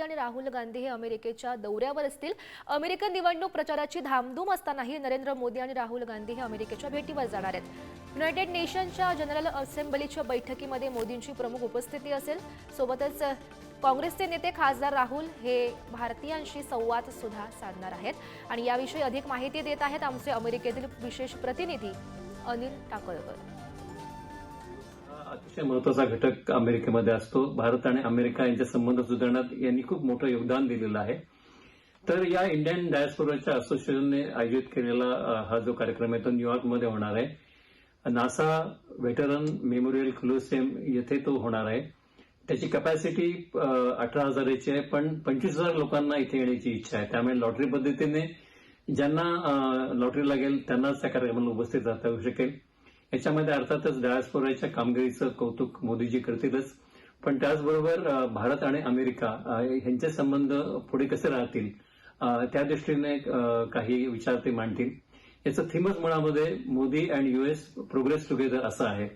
आणि राहुल गांधी हे अमेरिकेच्या दौऱ्यावर असतील। अमेरिकन निवडणूक प्रचाराची धामधूम असतानाही नरेंद्र मोदी आणि राहुल गांधी हे अमेरिकेच्या भेटीवर जाणार आहेत। युनायटेड नेशनच्या जनरल असेंब्लीच्या बैठकीमध्ये मोदींची प्रमुख उपस्थिती असेल। सोबतच काँग्रेसचे नेते खासदार राहुल हे भारतीयांशी संवाद सुद्धा साधणार आहेत आणि याविषयी अधिक माहिती देत आहेत आमचे अमेरिकेतील विशेष प्रतिनिधी अनिल टाकळकर। अतिशय महत्त्वाचा घटक अमेरिकेमध्ये असतो। भारत आणि अमेरिका यांचे संबंध सुधारण्यात यांनी खूप मोठं योगदान दिलेलं आहे। तर या इंडियन डायस्पोराच्या असोसिएशनने आयोजित केलेला हा जो कार्यक्रम आहे तो न्यूयॉर्कमध्ये होणार आहे। नासा व्हेटरन मेमोरियल कोलोसियम येथे तो होणार आहे। त्याची कॅपॅसिटी 18,000ची आहे, पण 25,000 लोकांना इथे येण्याची इच्छा आहे। त्यामुळे लॉटरी पद्धतीने ज्यांना लॉटरी लागेल त्यांनाच त्या कार्यक्रमाला उपस्थित राहता येऊ शकेल। याच्यामध्ये अर्थातच डायस्पोराच्या कामगिरीचं कौतुक मोदीजी करतीलच, पण त्याचबरोबर भारत आणि अमेरिका यांचे संबंध पुढे कसे राहतील त्या दृष्टीने काही विचार ते मांडतील। याचं थीमच मुळामध्ये Modi and US progress together असं आहे।